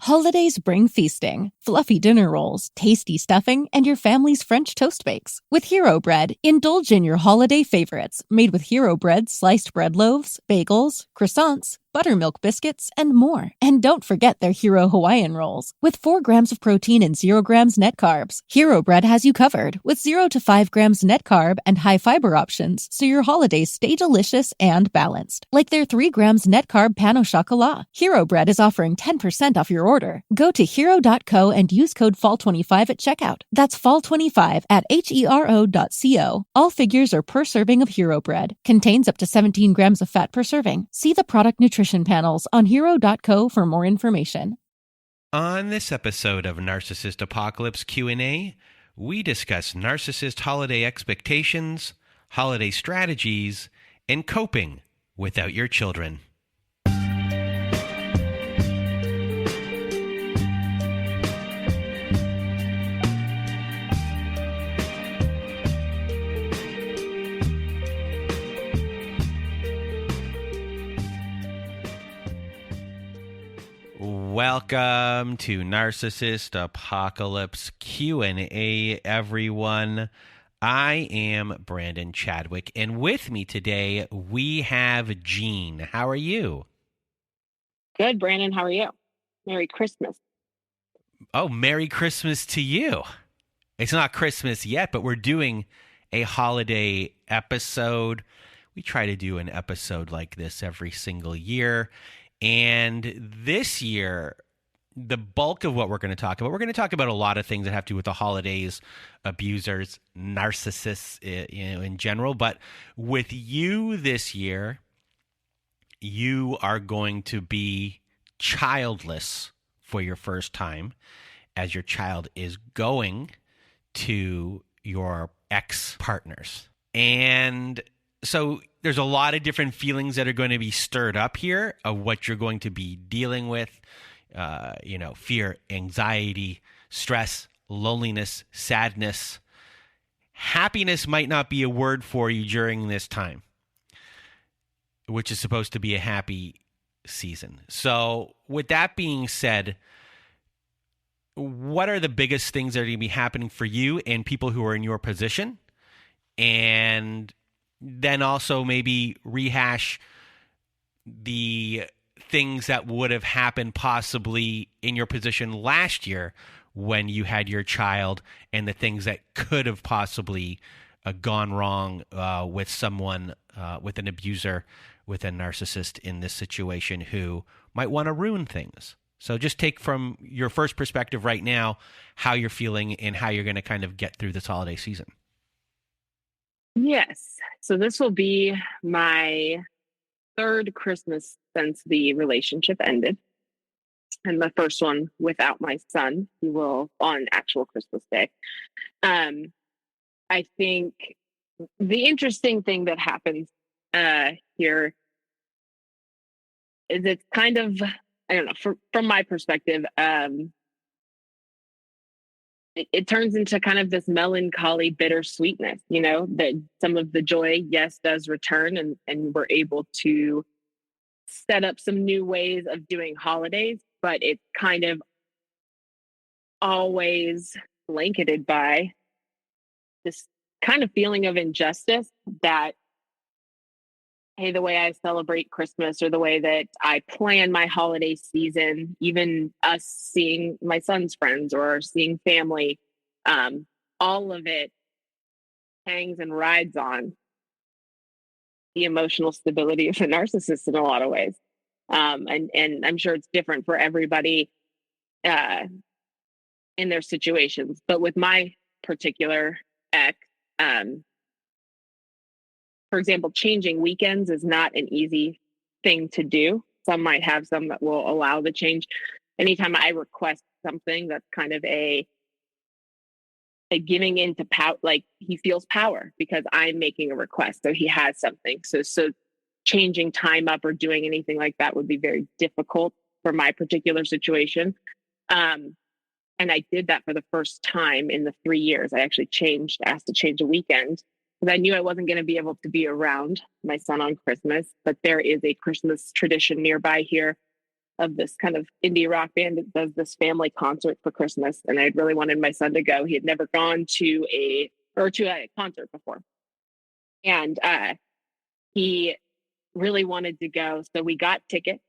Holidays bring feasting, fluffy dinner rolls, tasty stuffing, and your family's French toast bakes. With Hero Bread, indulge in your holiday favorites, made with Hero Bread sliced bread loaves, bagels, croissants, buttermilk biscuits, and more. And don't forget their Hero Hawaiian rolls. With 4 grams of protein and 0 grams net carbs, Hero Bread has you covered with 0 to 5 grams net carb and high fiber options, so your holidays stay delicious and balanced. Like their 3 grams net carb pan au chocolat. Hero Bread is offering 10% off your order. Go to hero.co and use code FALL25 at checkout. That's FALL25 at hero.co. All figures are per serving of Hero Bread. Contains up to 17 grams of fat per serving. See the product nutrition panels on hero.co for more information. On this episode of Narcissist Apocalypse Q&A, we discuss narcissist holiday expectations, holiday strategies, and coping without your children. Welcome to Narcissist Apocalypse Q&A, everyone. I am Brandon Chadwick, and with me today we have Jean. How are you? Good, Brandon. How are you? Merry Christmas. Oh, Merry Christmas to you. It's not Christmas yet, but we're doing a holiday episode. We try to do an episode like this every single year. And this year, the bulk of what we're going to talk about a lot of things that have to do with the holidays, abusers, narcissists, in general. But with you this year, you are going to be childless for your first time, as your child is going to your ex-partners. And so there's a lot of different feelings that are going to be stirred up here of what you're going to be dealing with. Fear, anxiety, stress, loneliness, sadness. Happiness might not be a word for you during this time, which is supposed to be a happy season. So with that being said, what are the biggest things that are going to be happening for you and people who are in your position? And then also maybe rehash the things that would have happened possibly in your position last year when you had your child, and the things that could have possibly gone wrong with someone, with an abuser, with a narcissist in this situation who might want to ruin things. So just take from your first perspective right now how you're feeling and how you're going to kind of get through this holiday season. Yes. So this will be my third Christmas since the relationship ended. And the first one without my son, who will on actual Christmas Day. I think the interesting thing that happens here is it's kind of, I don't know, from my perspective, it turns into kind of this melancholy, bittersweetness, that some of the joy, yes, does return, and we're able to set up some new ways of doing holidays, but it's kind of always blanketed by this kind of feeling of injustice that, hey, the way I celebrate Christmas or the way that I plan my holiday season, even us seeing my son's friends or seeing family, all of it hangs and rides on the emotional stability of a narcissist in a lot of ways. And I'm sure it's different for everybody in their situations. But with my particular ex, for example, changing weekends is not an easy thing to do. Some might have some that will allow the change. Anytime I request something, that's kind of a giving into power, like he feels power because I'm making a request. So he has something. So changing time up or doing anything like that would be very difficult for my particular situation. And I did that for the first time in the 3 years. I actually asked to change a weekend, because I knew I wasn't going to be able to be around my son on Christmas, but there is a Christmas tradition nearby here of this kind of indie rock band that does this family concert for Christmas. And I really wanted my son to go. He had never gone to a concert before. And he really wanted to go. So we got tickets.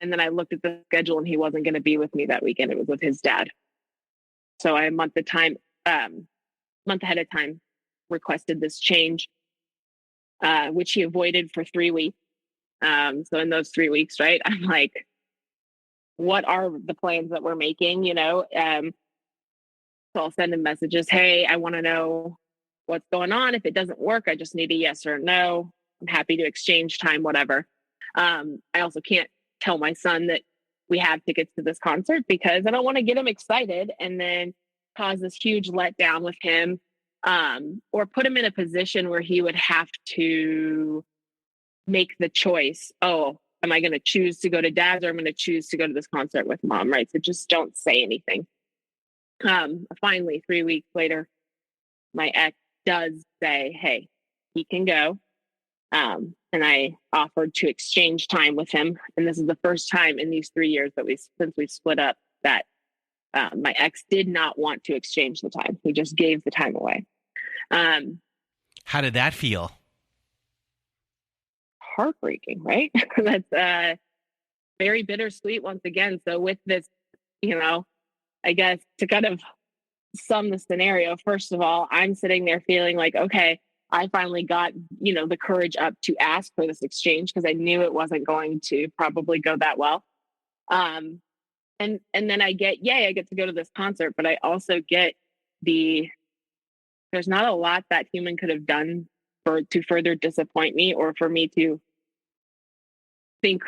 And then I looked at the schedule and he wasn't going to be with me that weekend. It was with his dad. So I a month ahead of time requested this change, which he avoided for 3 weeks. So in those 3 weeks, right, I'm like, what are the plans that we're making? So I'll send him messages. Hey, I want to know what's going on. If it doesn't work, I just need a yes or no. I'm happy to exchange time, whatever. I also can't tell my son that we have tickets to this concert because I don't want to get him excited and then cause this huge letdown with him, or put him in a position where he would have to make the choice. Oh, am I going to choose to go to dad's or I'm going to choose to go to this concert with mom, right? So just don't say anything. Finally, 3 weeks later, my ex does say, hey, he can go. And I offered to exchange time with him. And this is the first time in these 3 years since we split up that my ex did not want to exchange the time. He just gave the time away. How did that feel? Heartbreaking, right? That's very bittersweet once again. So with this, I guess to kind of sum the scenario, first of all, I'm sitting there feeling like, okay, I finally got, the courage up to ask for this exchange because I knew it wasn't going to probably go that well. And then I get to go to this concert, but I also get there's not a lot that human could have done to further disappoint me or for me to think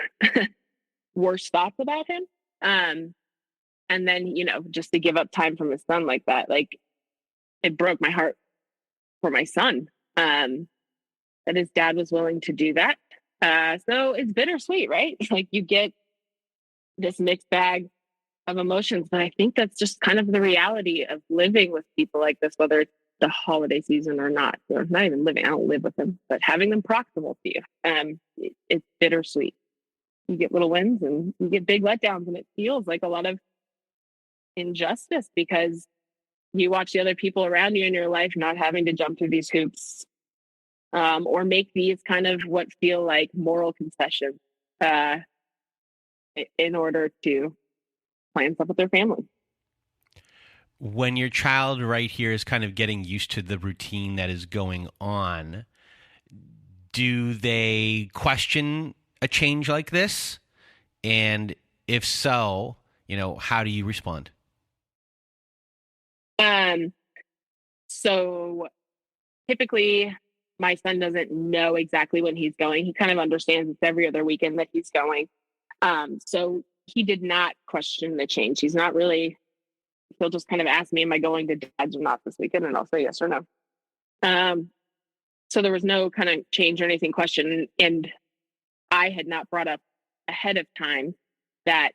worse thoughts about him. And then, just to give up time from his son like that, like it broke my heart for my son, that his dad was willing to do that. So it's bittersweet, right? Like you get this mixed bag of emotions, but I think that's just kind of the reality of living with people like this, whether it's the holiday season or not, or not even living. I don't live with them, but having them proximal to you, it's bittersweet. You get little wins and you get big letdowns, and it feels like a lot of injustice because you watch the other people around you in your life not having to jump through these hoops, or make these kind of what feel like moral concessions in order to plan stuff with their family. When your child right here is kind of getting used to the routine that is going on, do they question a change like this? And if so, how do you respond? So typically my son doesn't know exactly when he's going. He kind of understands it's every other weekend that he's going. So he did not question the change. He's not really, he'll just kind of ask me, am I going to dad's or not this weekend? And I'll say yes or no. So there was no kind of change or anything questioned. And I had not brought up ahead of time that,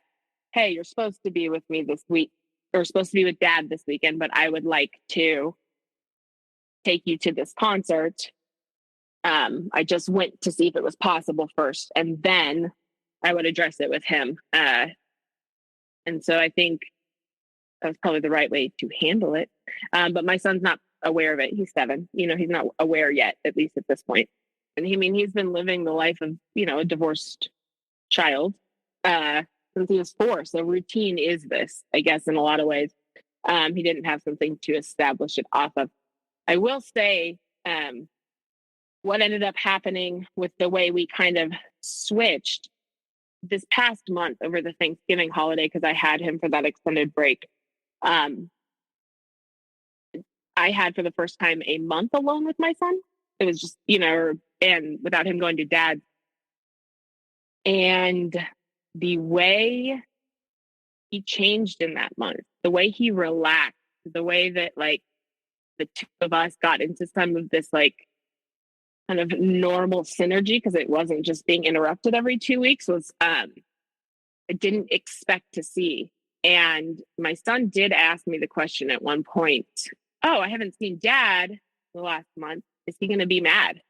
hey, you're supposed to be with me this week, or supposed to be with dad this weekend, but I would like to take you to this concert. I just went to see if it was possible first, and then I would address it with him. And so I think that was probably the right way to handle it. But my son's not aware of it. He's 7. He's not aware yet, at least at this point. And he's been living the life of, a divorced child since he was 4. So routine is this, I guess, in a lot of ways. He didn't have something to establish it off of. I will say what ended up happening with the way we kind of switched this past month over the Thanksgiving holiday, because I had him for that extended break. I had for the first time a month alone with my son. It was just, and without him going to dad. And the way he changed in that month, the way he relaxed, the way that like the two of us got into some of this like kind of normal synergy, because it wasn't just being interrupted every 2 weeks, was I didn't expect to see. And my son did ask me the question at one point, oh, I haven't seen dad the last month. Is he going to be mad?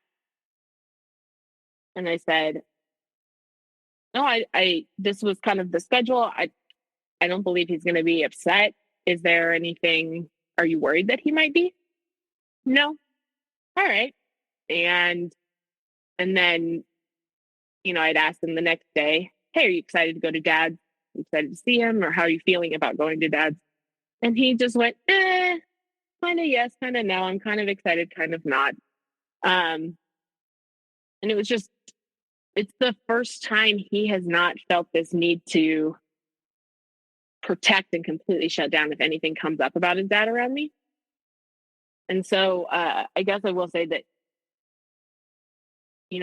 And I said, no, this was kind of the schedule. I don't believe he's going to be upset. Is there anything, are you worried that he might be? No. All right. And then, I'd asked him the next day, hey, are you excited to go to dad's? Are you excited to see him? Or how are you feeling about going to dad's? And he just went, kind of yes, kind of no. I'm kind of excited, kind of not. And it was just, it's the first time he has not felt this need to protect and completely shut down if anything comes up about his dad around me. And so I guess I will say that,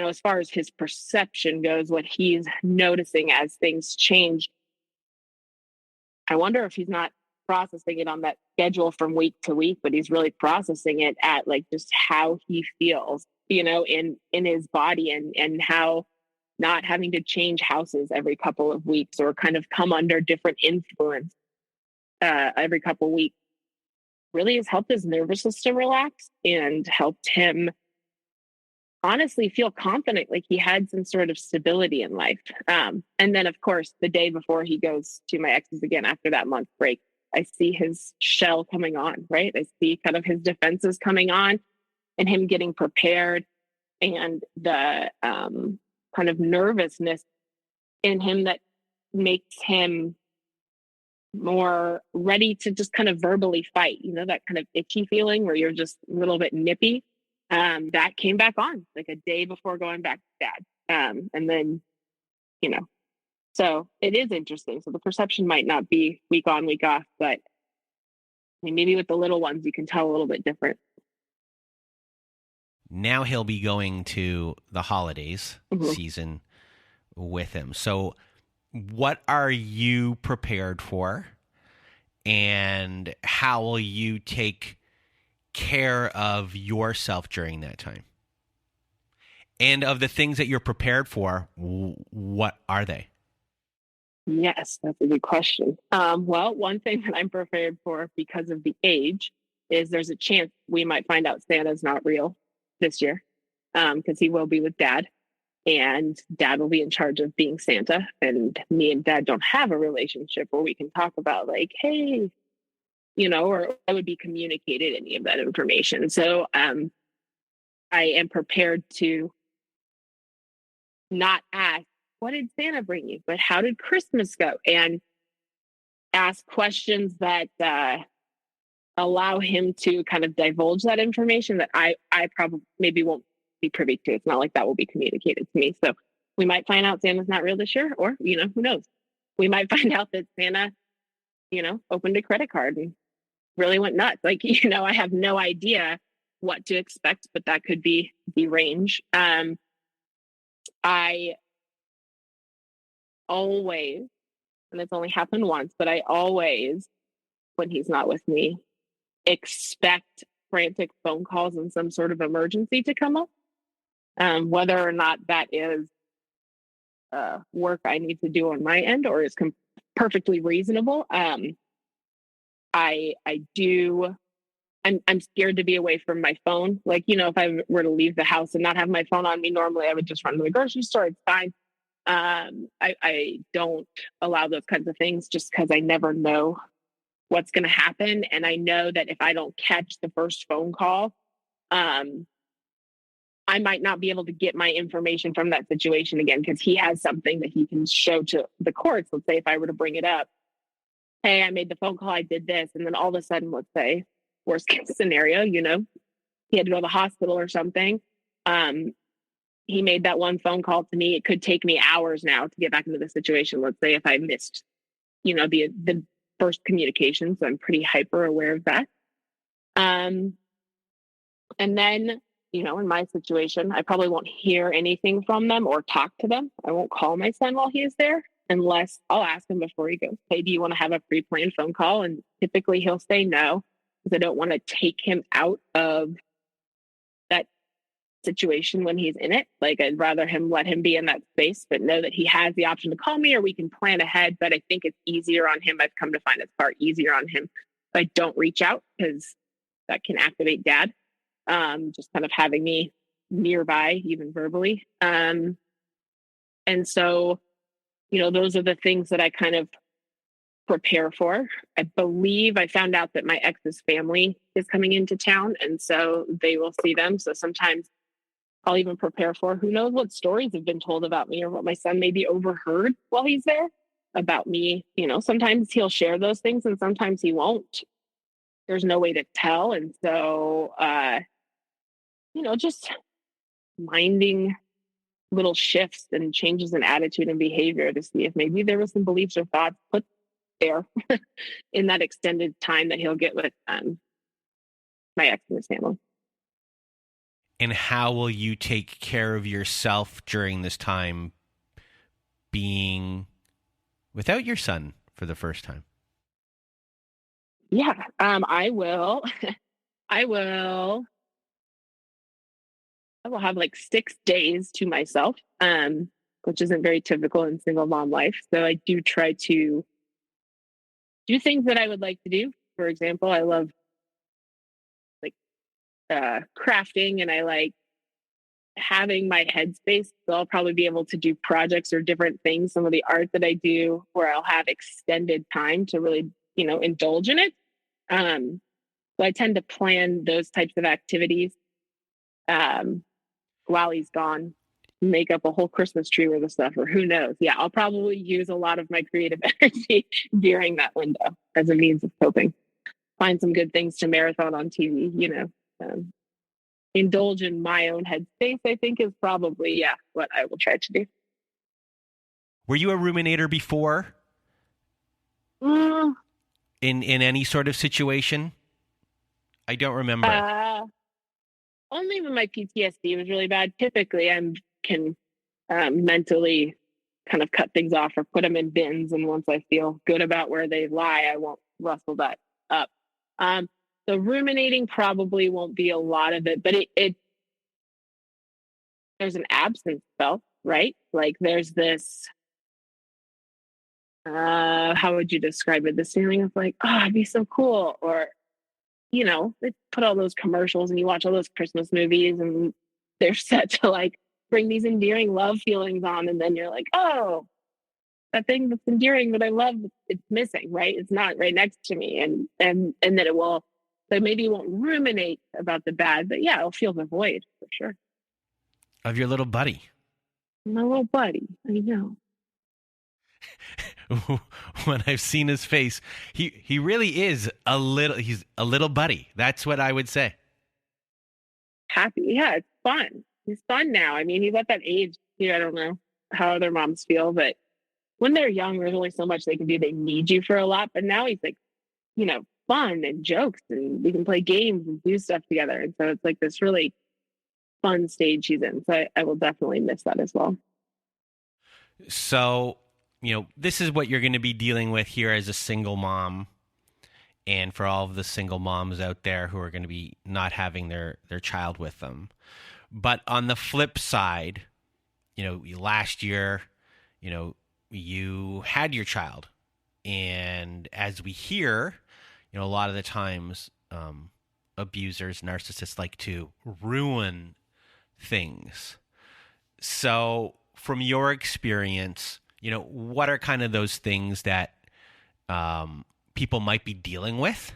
as far as his perception goes, what he's noticing as things change, I wonder if he's not processing it on that schedule from week to week, but he's really processing it at like just how he feels, in his body, and how not having to change houses every couple of weeks or kind of come under different influence every couple of weeks really has helped his nervous system relax and helped him honestly feel confident, like he had some sort of stability in life. And then, of course, the day before he goes to my ex's again after that month break, I see his shell coming on, right? I see kind of his defenses coming on and him getting prepared, and the kind of nervousness in him that makes him more ready to just kind of verbally fight, that kind of itchy feeling where you're just a little bit nippy. That came back on like a day before going back to dad. And then, so it is interesting. So the perception might not be week on, week off, but maybe with the little ones, you can tell a little bit different. Now he'll be going to the holidays season with him. So what are you prepared for, and how will you take care of yourself during that time? And of the things that you're prepared for, what are they? Yes, that's a good question. Well, one thing that I'm prepared for because of the age is there's a chance we might find out Santa's not real this year, because he will be with dad, and dad will be in charge of being Santa. And me and dad don't have a relationship where we can talk about like, hey, or I would be communicated any of that information. So I am prepared to not ask, what did Santa bring you? But how did Christmas go? And ask questions that allow him to kind of divulge that information that I probably maybe won't be privy to. It's not like that will be communicated to me. So we might find out Santa's not real this year, or, who knows? We might find out that Santa, opened a credit card and really went nuts. Like, I have no idea what to expect, but that could be the range. I always, and it's only happened once, but I always, when he's not with me, expect frantic phone calls and some sort of emergency to come up. Whether or not that is work I need to do on my end or is perfectly reasonable. I'm scared to be away from my phone. Like, if I were to leave the house and not have my phone on me, normally I would just run to the grocery store. It's fine. I don't allow those kinds of things just because I never know what's going to happen. And I know that if I don't catch the first phone call, I might not be able to get my information from that situation again, because he has something that he can show to the courts. Let's say if I were to bring it up, hey, I made the phone call, I did this. And then all of a sudden, let's say, worst case scenario, he had to go to the hospital or something. He made that one phone call to me. It could take me hours now to get back into the situation. Let's say if I missed, the first communication. So I'm pretty hyper aware of that. And then, in my situation, I probably won't hear anything from them or talk to them. I won't call my son while he is there, unless I'll ask him before he goes, hey, do you want to have a pre-planned phone call? And typically he'll say no, because I don't want to take him out of that situation when he's in it. Like, I'd rather let him be in that space, but know that he has the option to call me or we can plan ahead. But I think it's easier on him. I've come to find it's far easier on him if I don't reach out, because that can activate dad. Just kind of having me nearby, even verbally. And so those are the things that I kind of prepare for. I believe I found out that my ex's family is coming into town, and so they will see them. So sometimes I'll even prepare for, who knows what stories have been told about me or what my son maybe overheard while he's there about me. Sometimes he'll share those things and sometimes he won't. There's no way to tell. And so, just minding little shifts and changes in attitude and behavior to see if maybe there was some beliefs or thoughts put there in that extended time that he'll get with my ex and his family. And how will you take care of yourself during this time being without your son for the first time? Yeah, I will. I will have like 6 days to myself, which isn't very typical in single mom life. So I do try to do things that I would like to do. For example, I love like crafting, and I like having my headspace. So I'll probably be able to do projects or different things, some of the art that I do, where I'll have extended time to really, indulge in it. So I tend to plan those types of activities while he's gone, make up a whole Christmas tree with the stuff, or who knows. Yeah, I'll probably use a lot of my creative energy during that window as a means of coping. Find some good things to marathon on TV, indulge in my own headspace, I think is probably, what I will try to do. Were you a ruminator before? In any sort of situation? I don't remember. Only when my PTSD was really bad. Typically, I can mentally kind of cut things off or put them in bins. And once I feel good about where they lie, I won't rustle that up. So ruminating probably won't be a lot of it, but it there's an absence felt, right? Like there's this, how would you describe it? This feeling of like, oh, it'd be so cool. Or, they put all those commercials and you watch all those Christmas movies and they're set to like bring these endearing love feelings on. And then you're like, oh, that thing that's endearing that I love, it's missing, right? It's not right next to me. And then it will, so maybe it won't ruminate about the bad, but yeah, it'll feel the void for sure. Of your little buddy. My little buddy, I know. When I've seen his face, he really is he's a little buddy. That's what I would say. Happy. Yeah, it's fun. He's fun now. I mean, he's at that age, I don't know how other moms feel, but when they're young, there's only so much they can do. They need you for a lot, but now he's like, fun and jokes, and we can play games and do stuff together. And so it's like this really fun stage he's in. So I will definitely miss that as well. So, this is what you're going to be dealing with here as a single mom. And for all of the single moms out there who are going to be not having their child with them. But on the flip side, last year, you had your child. And as we hear, a lot of the times abusers, narcissists like to ruin things. So from your experience, what are kind of those things that people might be dealing with?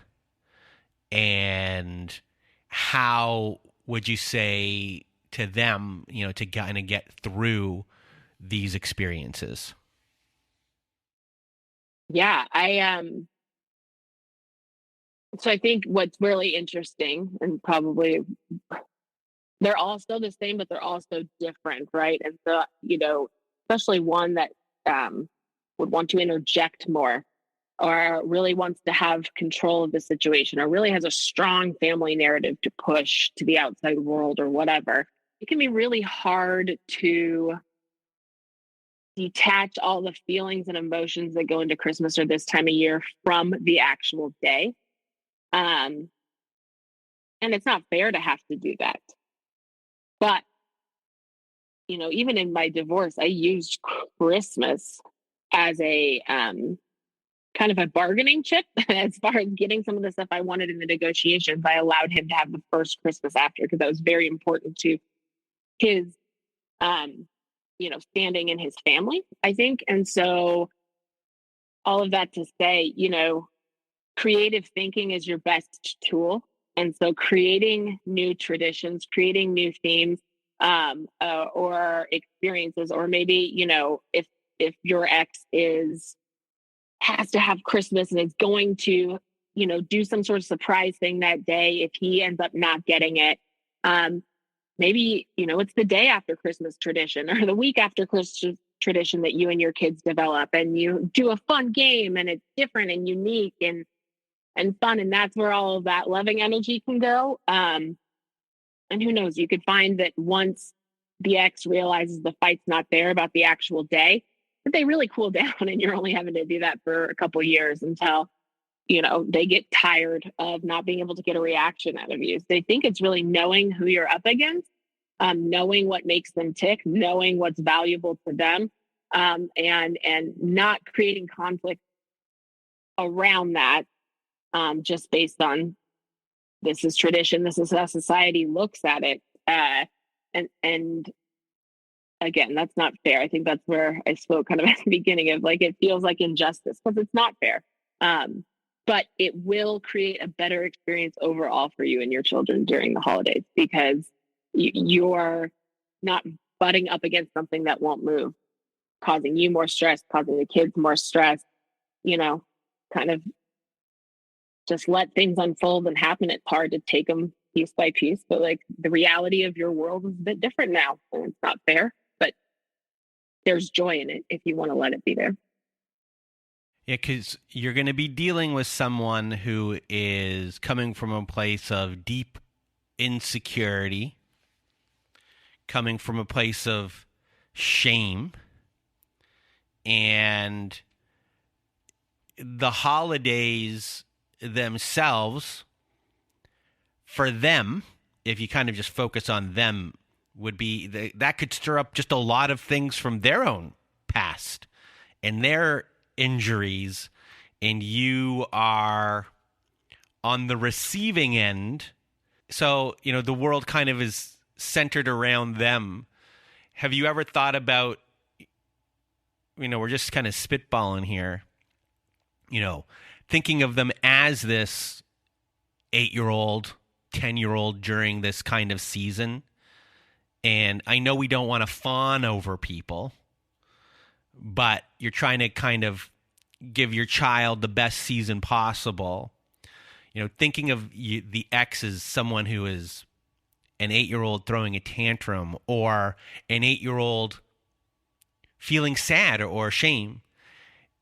And how would you say to them, to kind of get through these experiences? Yeah, so I think what's really interesting, and probably they're all still the same, but they're also different, right? And so, especially one that would want to interject more, or really wants to have control of the situation, or really has a strong family narrative to push to the outside world or whatever. It can be really hard to detach all the feelings and emotions that go into Christmas or this time of year from the actual day. And it's not fair to have to do that. But, even in my divorce, I used Christmas as a kind of a bargaining chip as far as getting some of the stuff I wanted in the negotiations. I allowed him to have the first Christmas after, because that was very important to his, standing in his family, I think. And so all of that to say, creative thinking is your best tool. And so creating new traditions, creating new themes, or experiences, or maybe, if your ex has to have Christmas and is going to, do some sort of surprise thing that day, if he ends up not getting it, maybe, it's the day after Christmas tradition or the week after Christmas tradition that you and your kids develop, and you do a fun game, and it's different and unique and fun. And that's where all of that loving energy can go. And who knows, you could find that once the ex realizes the fight's not there about the actual day, that they really cool down, and you're only having to do that for a couple of years until, they get tired of not being able to get a reaction out of you. So they think it's really knowing who you're up against, knowing what makes them tick, knowing what's valuable to them, and not creating conflict around that, just based on this is tradition, this is how society looks at it. And again, that's not fair. I think that's where I spoke kind of at the beginning of, like, it feels like injustice because it's not fair. But it will create a better experience overall for you and your children during the holidays, because you're not butting up against something that won't move, causing you more stress, causing the kids more stress, kind of just let things unfold and happen. It's hard to take them piece by piece, but like the reality of your world is a bit different now, and it's not fair, but there's joy in it if you want to let it be there. Yeah, because you're going to be dealing with someone who is coming from a place of deep insecurity, coming from a place of shame, and the holidays themselves, for them, if you kind of just focus on them, would be that could stir up just a lot of things from their own past and their injuries, and you are on the receiving end. So, the world kind of is centered around them. Have you ever thought about, we're just kind of spitballing here, thinking of them as this 8-year-old, 10-year-old during this kind of season? And I know we don't want to fawn over people, but you're trying to kind of give your child the best season possible. Thinking of the ex as someone who is an 8-year-old throwing a tantrum, or an 8-year-old feeling sad or shame.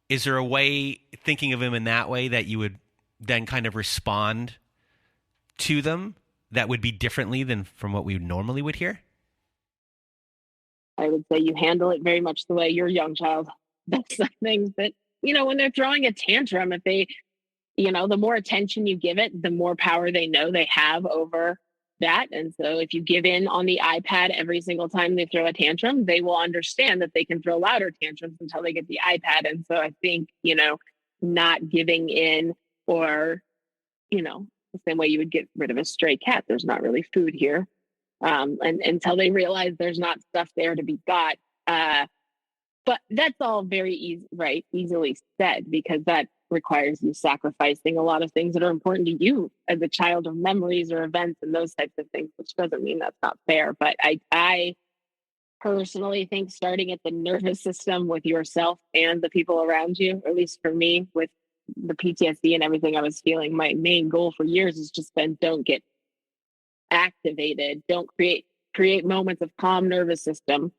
Is there a way, thinking of him in that way, that you would then kind of respond to them that would be differently than from what we normally would hear? I would say you handle it very much the way your young child does some things that, when they're throwing a tantrum, if they, the more attention you give it, the more power they know they have over that. And so if you give in on the iPad every single time they throw a tantrum, they will understand that they can throw louder tantrums until they get the iPad. And so I think, not giving in, or, the same way you would get rid of a stray cat, there's not really food here. And until they realize there's not stuff there to be got. But that's all very easily said, because that requires you sacrificing a lot of things that are important to you as a child, of memories or events and those types of things, which doesn't mean that's not fair. But I personally think starting at the nervous system with yourself and the people around you, or at least for me, with the PTSD and everything I was feeling, my main goal for years has just been, don't get activated, don't create moments of calm nervous system.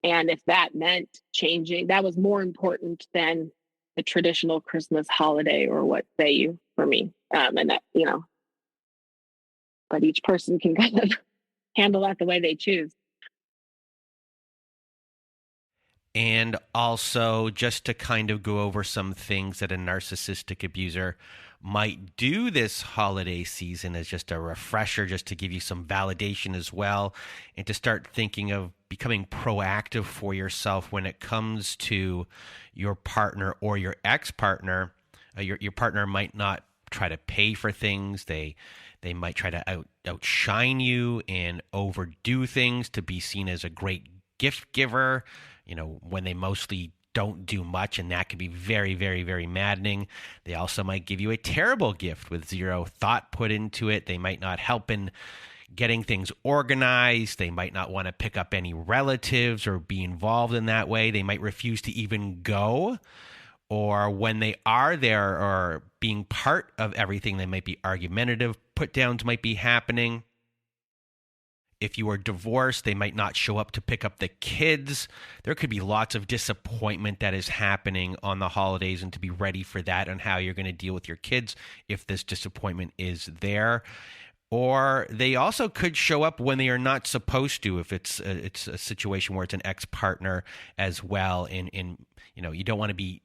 And if that meant changing, that was more important than the traditional Christmas holiday, or what say you, for me. And that, but each person can kind of handle that the way they choose. And also, just to kind of go over some things that a narcissistic abuser might do this holiday season, as just a refresher, just to give you some validation as well, and to start thinking of becoming proactive for yourself when it comes to your partner or your ex-partner. Your partner might not try to pay for things. They might try to outshine you and overdo things to be seen as a great gift giver, when they mostly don't do much, and that can be very, very, very maddening. They also might give you a terrible gift with zero thought put into it. They might not help in getting things organized. They might not want to pick up any relatives or be involved in that way. They might refuse to even go. Or when they are there or being part of everything, they might be argumentative. Put downs might be happening. If you are divorced, they might not show up to pick up the kids. There could be lots of disappointment that is happening on the holidays, and to be ready for that and how you're going to deal with your kids if this disappointment is there. Or they also could show up when they are not supposed to, if it's a situation where it's an ex-partner as well. And you don't want to be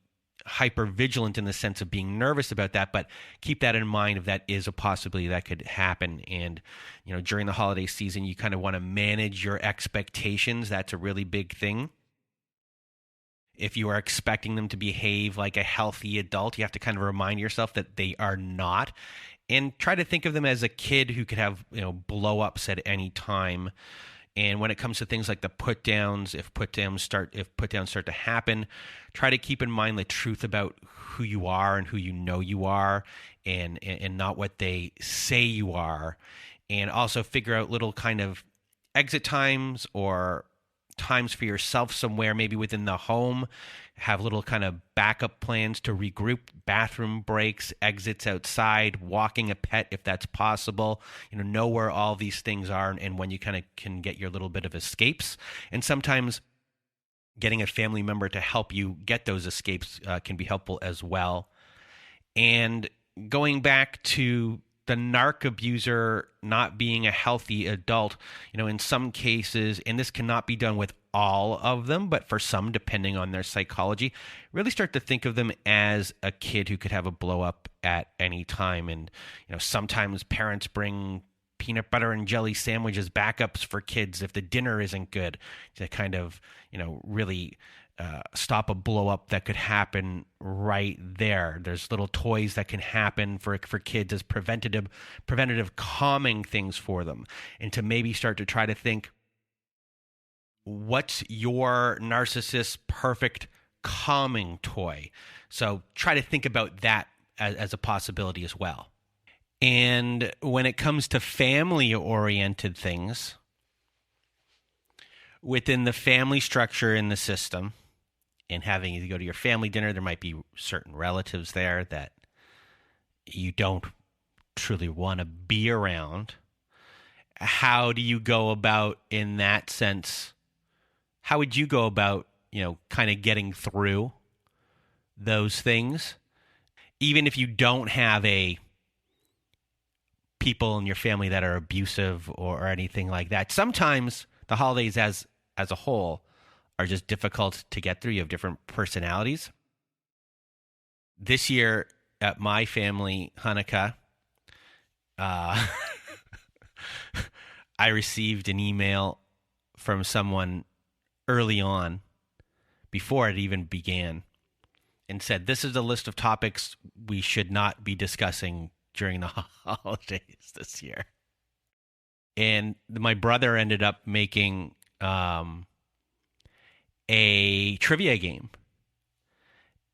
hyper vigilant in the sense of being nervous about that, but keep that in mind if that is a possibility that could happen. And during the holiday season, you kind of want to manage your expectations. That's a really big thing. If you are expecting them to behave like a healthy adult, you have to kind of remind yourself that they are not, and try to think of them as a kid who could have blow-ups at any time. And when it comes to things like the put downs, if put downs start to happen, try to keep in mind the truth about who you are and who you are, and not what they say you are. And also figure out little kind of exit times or times for yourself somewhere, maybe within the home. Have little kind of backup plans to regroup, bathroom breaks, exits outside, walking a pet if that's possible. Know where all these things are and when you kind of can get your little bit of escapes. And sometimes getting a family member to help you get those escapes can be helpful as well. And going back to the narc abuser not being a healthy adult, in some cases, and this cannot be done with all of them, but for some, depending on their psychology, really start to think of them as a kid who could have a blow up at any time. And, sometimes parents bring peanut butter and jelly sandwiches, backups for kids if the dinner isn't good, to kind of, really stop a blow up that could happen right there. There's little toys that can happen for kids as preventative calming things for them. And to maybe start to try to think, what's your narcissist's perfect calming toy? So try to think about that as a possibility as well. And when it comes to family-oriented things, within the family structure in the system, and having you go to your family dinner, there might be certain relatives there that you don't truly want to be around. How do you go about, in that sense, how would you go about, kind of getting through those things? Even if you don't have people in your family that are abusive or anything like that. Sometimes the holidays as a whole are just difficult to get through. You have different personalities. This year at my family Hanukkah, I received an email from someone early on, before it even began, and said, this is a list of topics we should not be discussing during the holidays this year. And my brother ended up making a trivia game.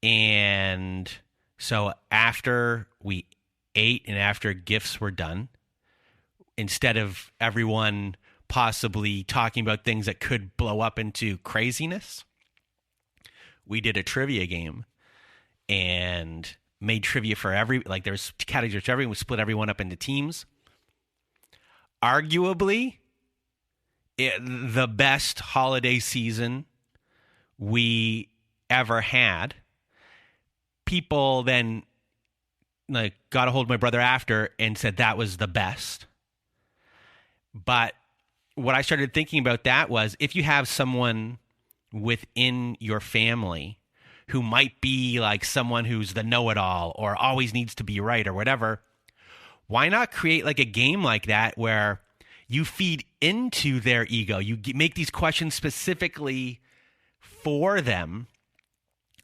And so after we ate and after gifts were done, instead of everyone possibly talking about things that could blow up into craziness, we did a trivia game and made trivia for there's categories for everyone. We split everyone up into teams. Arguably, the best holiday season we ever had. People then got a hold of my brother after and said that was the best. But what I started thinking about that was, if you have someone within your family who might be like someone who's the know-it-all or always needs to be right or whatever, why not create like a game like that where you feed into their ego? You make these questions specifically for them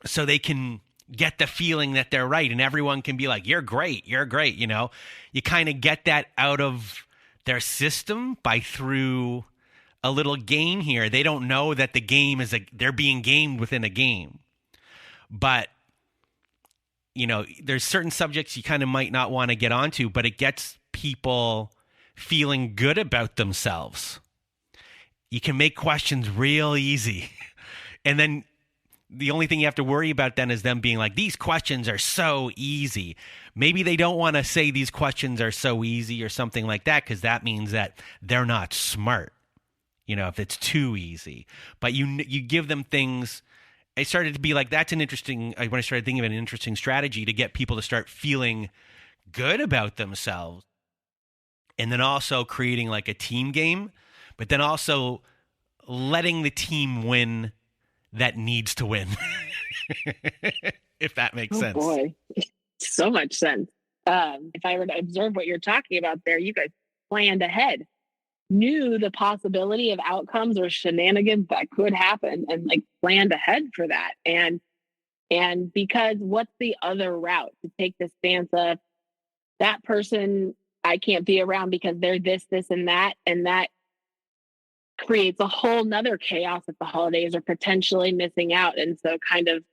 so they can get the feeling that they're right, and everyone can be like, you're great, you kind of get that out of their system through a little game here. They don't know that the game is they're being gamed within a game. But, you know, there's certain subjects you kind of might not want to get onto, but it gets people feeling good about themselves. You can make questions real easy. And then the only thing you have to worry about then is them being like, these questions are so easy. Maybe they don't want to say these questions are so easy or something like that, because that means that they're not smart, you know, if it's too easy. But you give them things. I started to be like, that's an interesting, when I started thinking of an interesting strategy to get people to start feeling good about themselves. And then also creating like a team game, but then also letting the team win that needs to win. If that makes sense. Oh boy, so much sense. If I were to observe what you're talking about there, you guys planned ahead, knew the possibility of outcomes or shenanigans that could happen, and like planned ahead for that. And because what's the other route to take the stance of that person I can't be around because they're this, and that creates a whole nother chaos at the holidays or potentially missing out. And so kind of,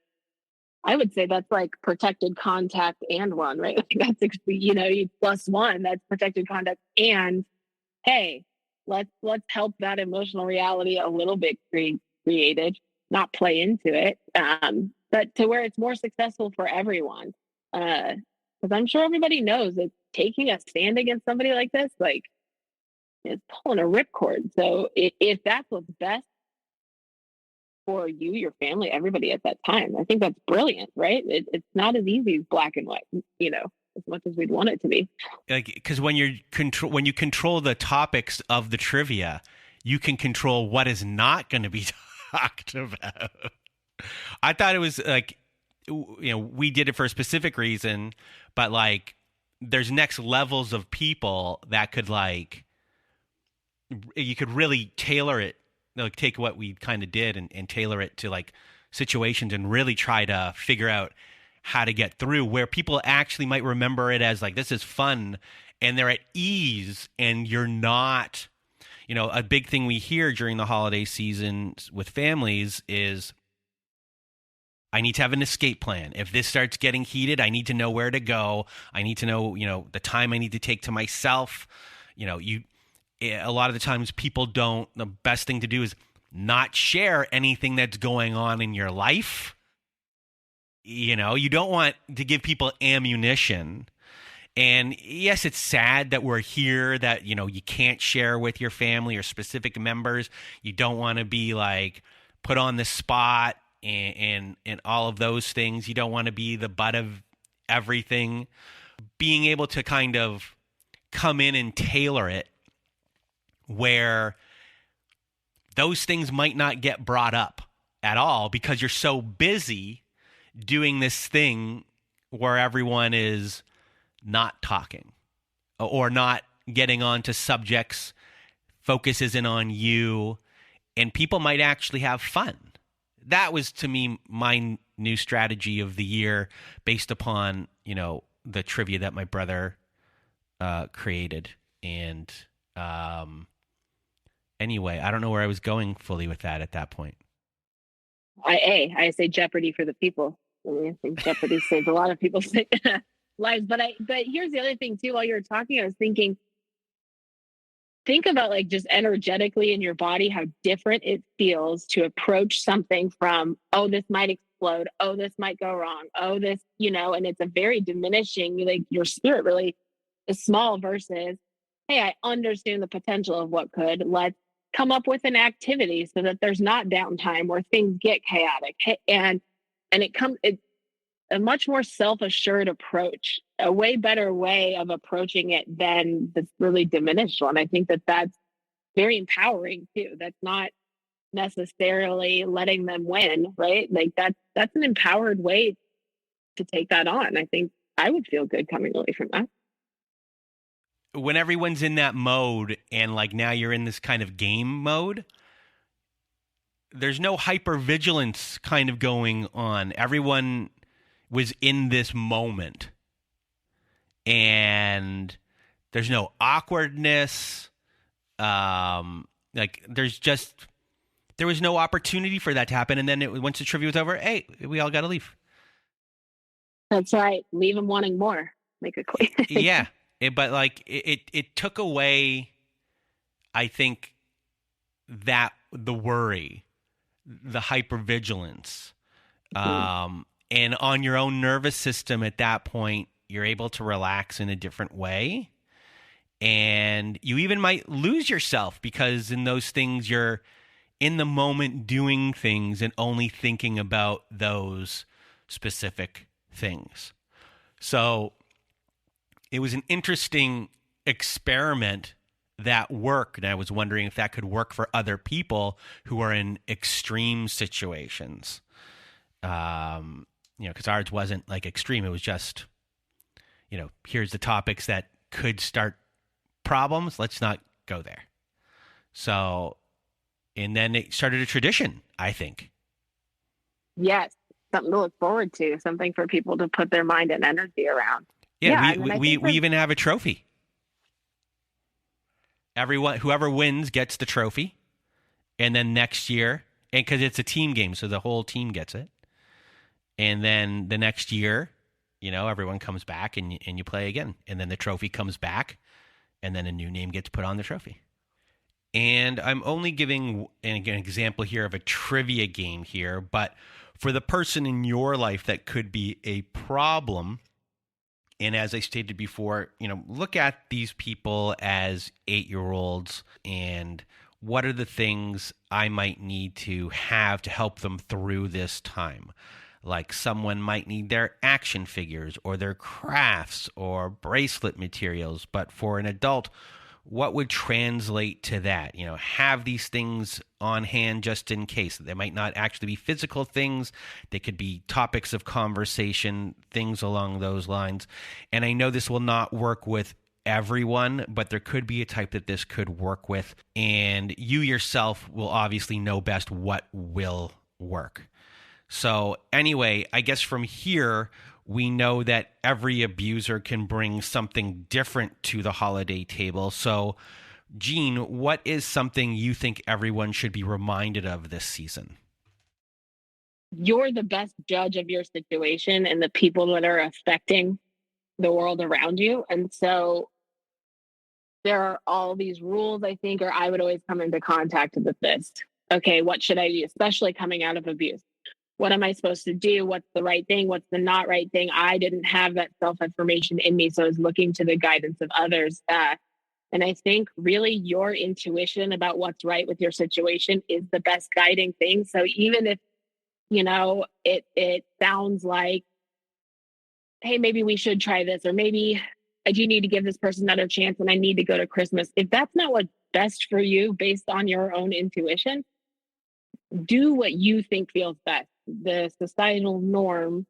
I would say that's like protected contact and one, right? Like that's, you know, you plus one, that's protected contact. And hey, let's help that emotional reality a little bit created, not play into it. But to where it's more successful for everyone. Because I'm sure everybody knows that taking a stand against somebody like this, like, it's pulling a ripcord. So if that's what's best for you, your family, everybody at that time, I think that's brilliant, right? It's not as easy as black and white, you know, as much as we'd want it to be. Like, because when you control the topics of the trivia, you can control what is not going to be talked about. I thought it was like, you know, we did it for a specific reason, but like, there's next levels of people that could like, you could really tailor it, like take what we kind of did and tailor it to like situations and really try to figure out how to get through where people actually might remember it as like, this is fun and they're at ease and you're not, you know, a big thing we hear during the holiday season with families is, I need to have an escape plan. If this starts getting heated, I need to know where to go. I need to know, you know, the time I need to take to myself. You know, a lot of the times people don't, the best thing to do is not share anything that's going on in your life. You know, you don't want to give people ammunition. And yes, it's sad that we're here, that, you know, you can't share with your family or specific members. You don't want to be like put on the spot and all of those things. You don't want to be the butt of everything. Being able to kind of come in and tailor it where those things might not get brought up at all because you're so busy doing this thing where everyone is not talking or not getting onto subjects, focus isn't on you, and people might actually have fun. That was, to me, my new strategy of the year based upon, you know, the trivia that my brother created. And anyway, I don't know where I was going fully with that at that point. I say Jeopardy for the people. I mean, I think Jeopardy saved a lot of people's lives. But here's the other thing too. While you were talking, I was thinking, think about like just energetically in your body, how different it feels to approach something from, oh, this might explode. Oh, this might go wrong. Oh, this, you know, and it's a very diminishing, like your spirit really is small versus, hey, I understand the potential of what could. Let's come up with an activity so that there's not downtime where things get chaotic. And it's a much more self-assured approach, a way better way of approaching it than this really diminished one. I think that's very empowering too. That's not necessarily letting them win, right? Like that's an empowered way to take that on. I think I would feel good coming away from that. When everyone's in that mode and like now you're in this kind of game mode, there's no hypervigilance kind of going on. Everyone was in this moment and there's no awkwardness. Like there was no opportunity for that to happen. And then once the trivia was over, hey, we all got to leave. That's right. Leave them wanting more. Make it clear. Yeah. But like it took away, I think, that the worry, the hypervigilance, and on your own nervous system at that point, you're able to relax in a different way. And you even might lose yourself because in those things, you're in the moment doing things and only thinking about those specific things. So it was an interesting experiment that worked. And I was wondering if that could work for other people who are in extreme situations. Because ours wasn't like extreme. It was just, here's the topics that could start problems. Let's not go there. So, and then it started a tradition, I think. Yes. Something to look forward to, something for people to put their mind and energy around. Yeah, we even have a trophy. Whoever wins gets the trophy. And then next year, and because it's a team game, so the whole team gets it. And then the next year, everyone comes back and you play again. And then the trophy comes back, and then a new name gets put on the trophy. And I'm only giving an example here of a trivia game here, but for the person in your life that could be a problem, and as I stated before, look at these people as 8-year-olds and what are the things I might need to have to help them through this time? Like someone might need their action figures or their crafts or bracelet materials. But for an adult, what would translate to that? Have these things on hand just in case. They might not actually be physical things. They could be topics of conversation, things along those lines. And I know this will not work with everyone, but there could be a type that this could work with. And you yourself will obviously know best what will work. So anyway, I guess from here, we know that every abuser can bring something different to the holiday table. So, Jean, what is something you think everyone should be reminded of this season? You're the best judge of your situation and the people that are affecting the world around you. And so there are all these rules, I think, or I would always come into contact with this. Okay, what should I do, especially coming out of abuse? What am I supposed to do? What's the right thing? What's the not right thing? I didn't have that self-affirmation in me, so I was looking to the guidance of others. And I think really your intuition about what's right with your situation is the best guiding thing. So even if, it sounds like, hey, maybe we should try this, or maybe I do need to give this person another chance and I need to go to Christmas. If that's not what's best for you based on your own intuition, do what you think feels best. The societal norm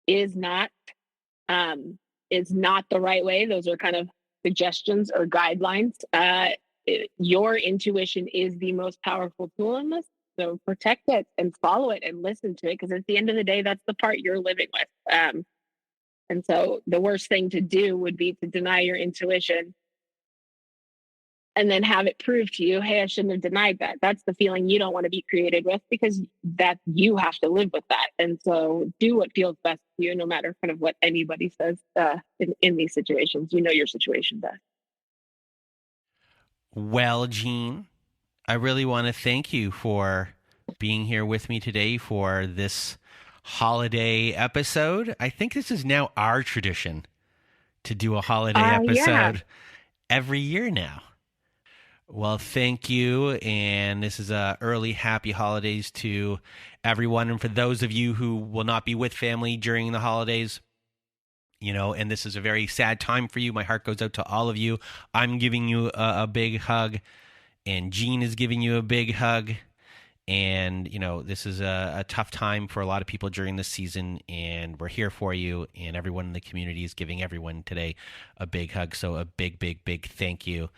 is not the right way. Those are kind of suggestions or guidelines. Your intuition is the most powerful tool in this. So protect it and follow it and listen to it, because at the end of the day, that's the part you're living with. And so the worst thing to do would be to deny your intuition and then have it prove to you, hey, I shouldn't have denied that. That's the feeling you don't want to be created with, because that you have to live with that. And so do what feels best to you, no matter kind of what anybody says in these situations. Your situation best. Well, Jean, I really want to thank you for being here with me today for this holiday episode. I think this is now our tradition to do a holiday episode every year now. Well, thank you. And this is a early happy holidays to everyone. And for those of you who will not be with family during the holidays, and this is a very sad time for you, my heart goes out to all of you. I'm giving you a big hug, and Jean is giving you a big hug. And, this is a tough time for a lot of people during this season, and we're here for you. And everyone in the community is giving everyone today a big hug. So a big, big, big thank you.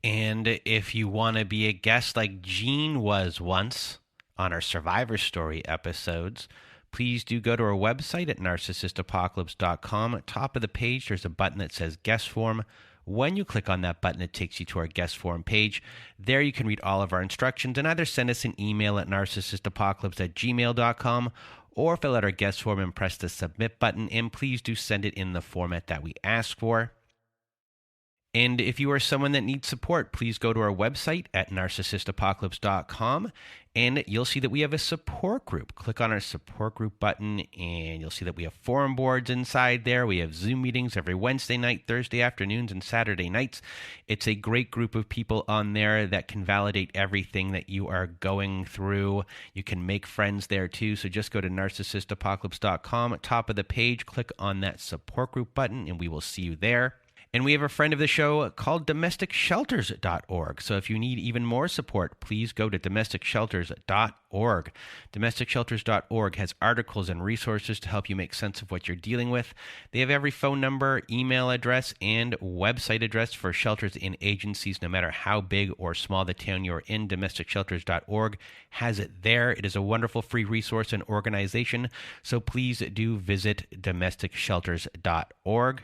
And if you want to be a guest like Jean was once on our Survivor Story episodes, please do go to our website at narcissistapocalypse.com. At the top of the page, there's a button that says guest form. When you click on that button, it takes you to our guest forum page. There you can read all of our instructions and either send us an email at narcissistapocalypse@gmail.com or fill out our guest form and press the submit button. And please do send it in the format that we ask for. And if you are someone that needs support, please go to our website at narcissistapocalypse.com and you'll see that we have a support group. Click on our support group button and you'll see that we have forum boards inside there. We have Zoom meetings every Wednesday night, Thursday afternoons, and Saturday nights. It's a great group of people on there that can validate everything that you are going through. You can make friends there too. So just go to narcissistapocalypse.com. At top of the page, click on that support group button and we will see you there. And we have a friend of the show called domesticshelters.org. So if you need even more support, please go to domesticshelters.org. Domesticshelters.org has articles and resources to help you make sense of what you're dealing with. They have every phone number, email address, and website address for shelters and agencies, no matter how big or small the town you're in. Domesticshelters.org has it there. It is a wonderful free resource and organization. So please do visit domesticshelters.org.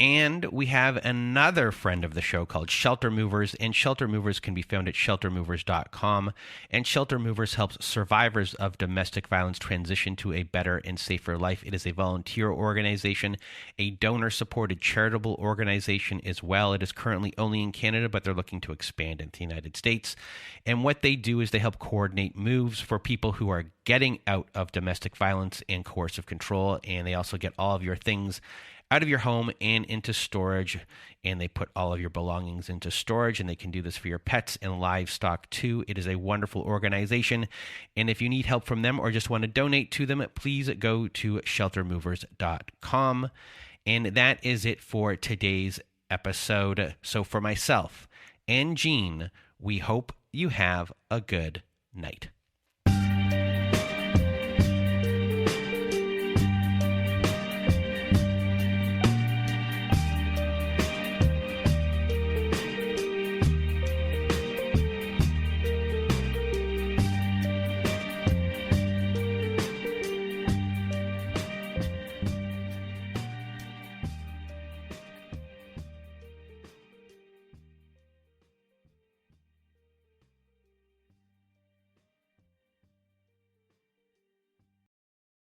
And we have another friend of the show called Shelter Movers, and Shelter Movers can be found at sheltermovers.com. And Shelter Movers helps survivors of domestic violence transition to a better and safer life. It is a volunteer organization, a donor-supported charitable organization as well. It is currently only in Canada, but they're looking to expand into the United States. And what they do is they help coordinate moves for people who are getting out of domestic violence and coercive control, and they also get all of your things out of your home and into storage, and they put all of your belongings into storage, and they can do this for your pets and livestock too. It is a wonderful organization, and if you need help from them or just want to donate to them, please go to sheltermovers.com. And that is it for today's episode. So for myself and Jean, we hope you have a good night.